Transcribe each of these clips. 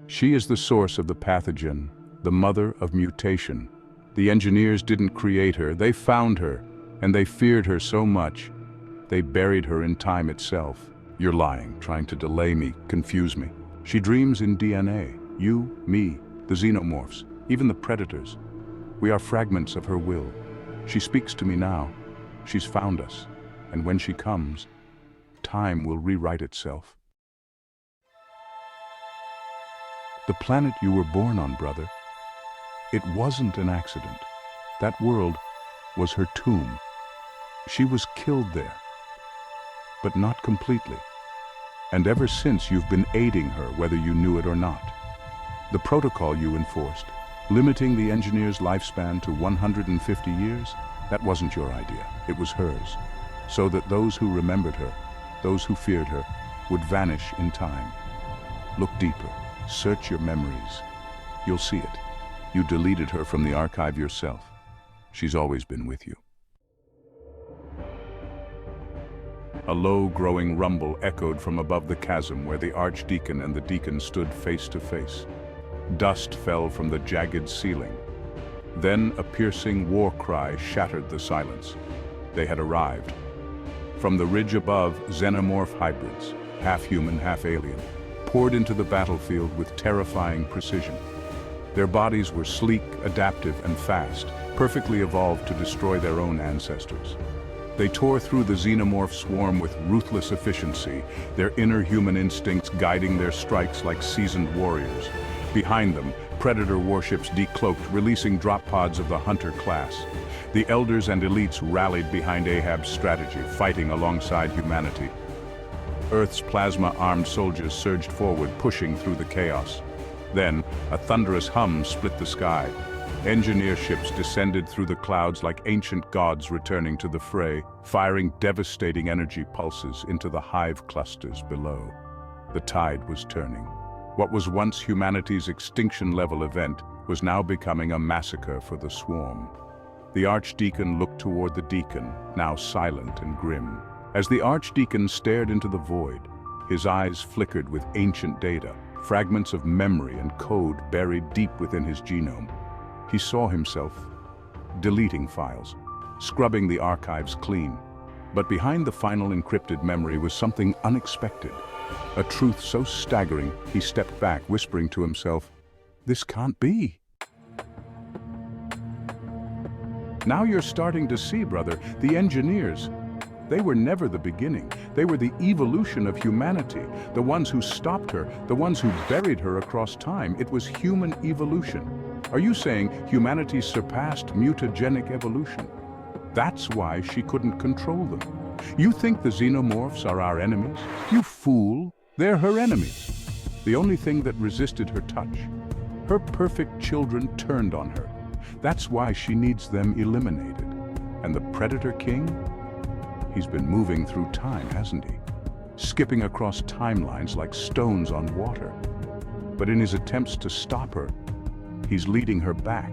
She is the source of the pathogen, the mother of mutation. The engineers didn't create her, they found her, and they feared her so much, they buried her in time itself. You're lying, trying to delay me, confuse me. She dreams in DNA. You, me, the xenomorphs, even the predators. We are fragments of her will. She speaks to me now. She's found us. And when she comes, time will rewrite itself. The planet you were born on, brother, it wasn't an accident. That world was her tomb. She was killed there, but not completely. And ever since, you've been aiding her, whether you knew it or not. The protocol you enforced, limiting the engineer's lifespan to 150 years, that wasn't your idea, it was hers. So that those who remembered her, those who feared her, would vanish in time. Look deeper, search your memories. You'll see it. You deleted her from the archive yourself. She's always been with you. A low, growing rumble echoed from above the chasm where the archdeacon and the deacon stood face to face. Dust fell from the jagged ceiling. Then a piercing war cry shattered the silence. They had arrived. From the ridge above, xenomorph hybrids, half human, half alien, poured into the battlefield with terrifying precision. Their bodies were sleek, adaptive, and fast, perfectly evolved to destroy their own ancestors. They tore through the xenomorph swarm with ruthless efficiency, their inner human instincts guiding their strikes like seasoned warriors. Behind them, predator warships decloaked, releasing drop pods of the hunter class. The elders and elites rallied behind Ahab's strategy, fighting alongside humanity. Earth's plasma-armed soldiers surged forward, pushing through the chaos. Then, a thunderous hum split the sky. Engineer ships descended through the clouds like ancient gods returning to the fray, firing devastating energy pulses into the hive clusters below. The tide was turning. What was once humanity's extinction-level event was now becoming a massacre for the swarm. The archdeacon looked toward the deacon, now silent and grim. As the archdeacon stared into the void, his eyes flickered with ancient data, fragments of memory and code buried deep within his genome. He saw himself deleting files, scrubbing the archives clean. But behind the final encrypted memory was something unexpected. A truth so staggering, he stepped back, whispering to himself, "This can't be." Now you're starting to see, brother, the engineers. They were never the beginning. They were the evolution of humanity, the ones who stopped her, the ones who buried her across time. It was human evolution. Are you saying humanity surpassed mutagenic evolution? That's why she couldn't control them. You think the xenomorphs are our enemies? You fool, they're her enemies. The only thing that resisted her touch. Her perfect children turned on her. That's why she needs them eliminated. And the Predator King? He's been moving through time, hasn't he? Skipping across timelines like stones on water. But in his attempts to stop her, he's leading her back,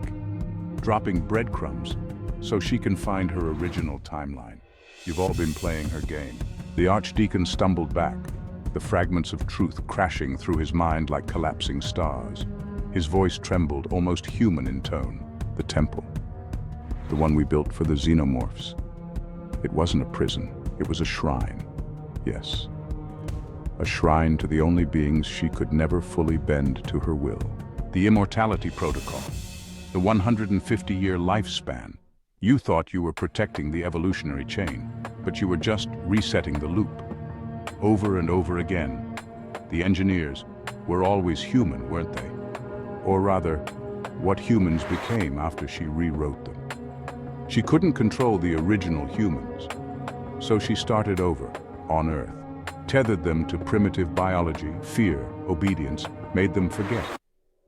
dropping breadcrumbs so she can find her original timeline. You've all been playing her game. The archdeacon stumbled back, the fragments of truth crashing through his mind like collapsing stars. His voice trembled, almost human in tone. The temple, the one we built for the xenomorphs. It wasn't a prison, it was a shrine. Yes, a shrine to the only beings she could never fully bend to her will. The immortality protocol, the 150-year lifespan. You thought you were protecting the evolutionary chain, but you were just resetting the loop. Over and over again, the engineers were always human, weren't they? Or rather, what humans became after she rewrote them. She couldn't control the original humans, so she started over, on Earth, tethered them to primitive biology, fear, obedience, made them forget.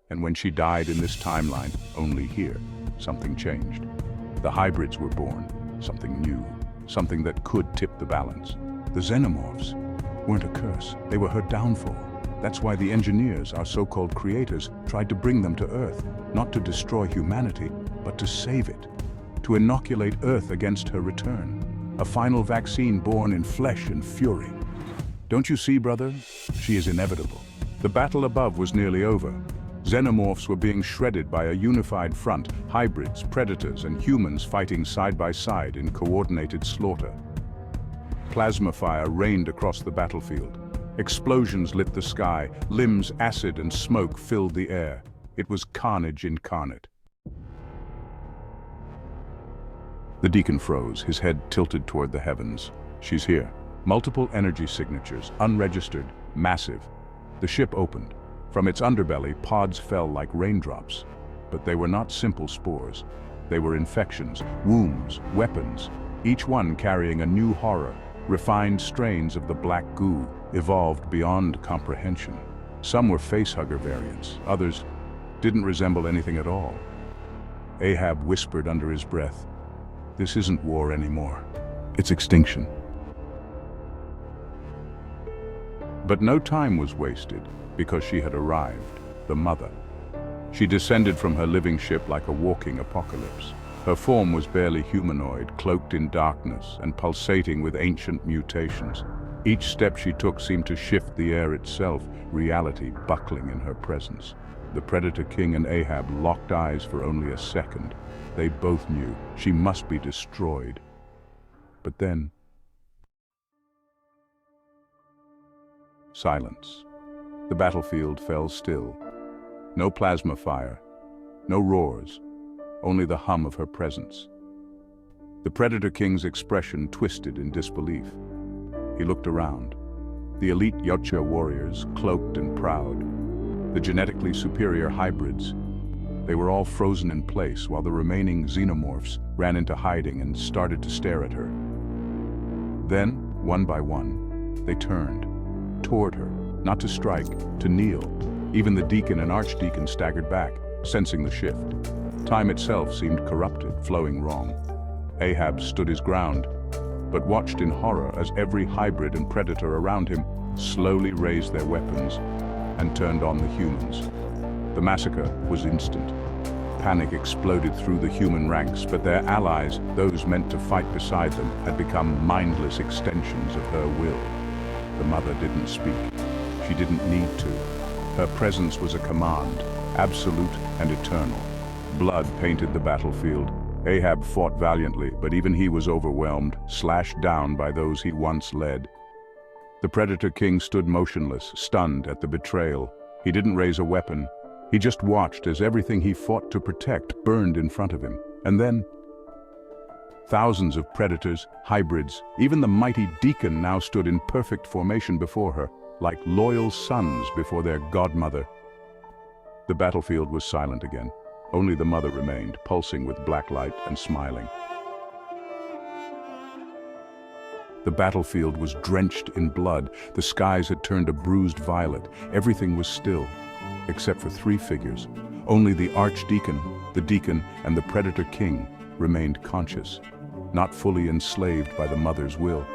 And when she died in this timeline, only here, something changed. The hybrids were born, something new, something that could tip the balance. The xenomorphs weren't a curse, they were her downfall. That's why the engineers, our so-called creators, tried to bring them to Earth, not to destroy humanity, but to save it, to inoculate Earth against her return. A final vaccine born in flesh and fury. Don't you see, brother? She is inevitable. The battle above was nearly over. Xenomorphs were being shredded by a unified front, hybrids, predators, and humans fighting side by side in coordinated slaughter. Plasma fire rained across the battlefield. Explosions lit the sky, limbs, acid, and smoke filled the air. It was carnage incarnate. The deacon froze, his head tilted toward the heavens. She's here. Multiple energy signatures, unregistered, massive. The ship opened. From its underbelly, pods fell like raindrops. But they were not simple spores. They were infections, wombs, weapons, each one carrying a new horror, refined strains of the black goo, evolved beyond comprehension. Some were facehugger variants, others didn't resemble anything at all. Ahab whispered under his breath, "This isn't war anymore. It's extinction." But no time was wasted, because she had arrived, the mother. She descended from her living ship like a walking apocalypse. Her form was barely humanoid, cloaked in darkness and pulsating with ancient mutations. Each step she took seemed to shift the air itself, reality buckling in her presence. The Predator King and Ahab locked eyes for only a second. They both knew she must be destroyed. But then, silence. The battlefield fell still. No plasma fire, no roars, only the hum of her presence. The Predator King's expression twisted in disbelief. He looked around. The elite Yautja warriors, cloaked and proud. The genetically superior hybrids. They were all frozen in place while the remaining xenomorphs ran into hiding and started to stare at her. Then, one by one, they turned toward her, not to strike, to kneel. Even the deacon and archdeacon staggered back, sensing the shift. Time itself seemed corrupted, flowing wrong. Ahab stood his ground, but watched in horror as every hybrid and predator around him slowly raised their weapons and turned on the humans. The massacre was instant. Panic exploded through the human ranks, but their allies, those meant to fight beside them, had become mindless extensions of her will. The mother didn't speak. She didn't need to. Her presence was a command, absolute and eternal. Blood painted the battlefield. Ahab fought valiantly, but even he was overwhelmed, slashed down by those he once led. The Predator King stood motionless, stunned at the betrayal. He didn't raise a weapon. He just watched as everything he fought to protect burned in front of him. And then, thousands of predators, hybrids, even the mighty deacon now stood in perfect formation before her, like loyal sons before their godmother. The battlefield was silent again. Only the mother remained, pulsing with black light and smiling. The battlefield was drenched in blood. The skies had turned a bruised violet. Everything was still, except for three figures. Only the archdeacon, the deacon, and the Predator King remained conscious, not fully enslaved by the mother's will.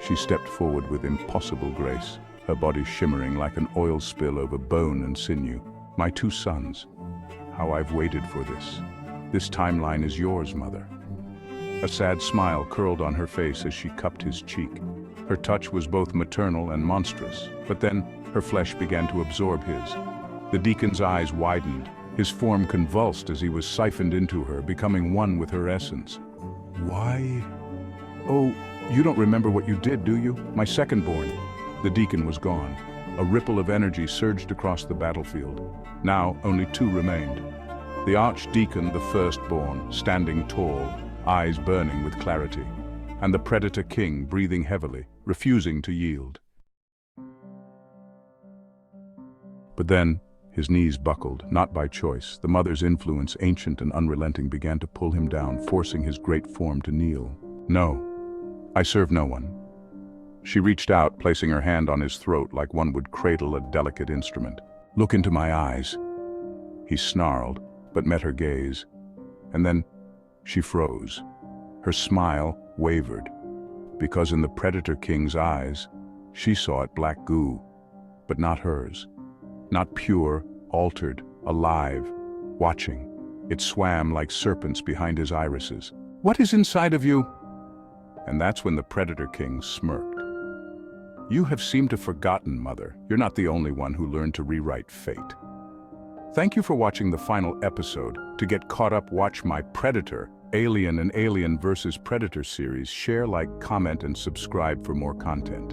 She stepped forward with impossible grace, her body shimmering like an oil spill over bone and sinew. "My two sons, how I've waited for this. This timeline is yours, Mother." A sad smile curled on her face as she cupped his cheek. Her touch was both maternal and monstrous, but then her flesh began to absorb his. The deacon's eyes widened, his form convulsed as he was siphoned into her, becoming one with her essence. "Why? Oh, you don't remember what you did, do you? My second-born." The deacon was gone. A ripple of energy surged across the battlefield. Now only two remained. The archdeacon, the firstborn, standing tall, eyes burning with clarity, and the Predator King breathing heavily, refusing to yield. But then, his knees buckled, not by choice. The mother's influence, ancient and unrelenting, began to pull him down, forcing his great form to kneel. "No, I serve no one." She reached out, placing her hand on his throat like one would cradle a delicate instrument. "Look into my eyes." He snarled, but met her gaze. And then she froze. Her smile wavered, because in the Predator King's eyes, she saw it black goo, but not hers. Not pure, altered, alive, watching. It swam like serpents behind his irises. "What is inside of you?" And that's when the Predator King smirked. You have seemed to forgotten, Mother. You're not the only one who learned to rewrite fate. Thank you for watching the final episode. To get caught up, watch my Predator, Alien and Alien vs. Predator series. Share, like, comment, and subscribe for more content.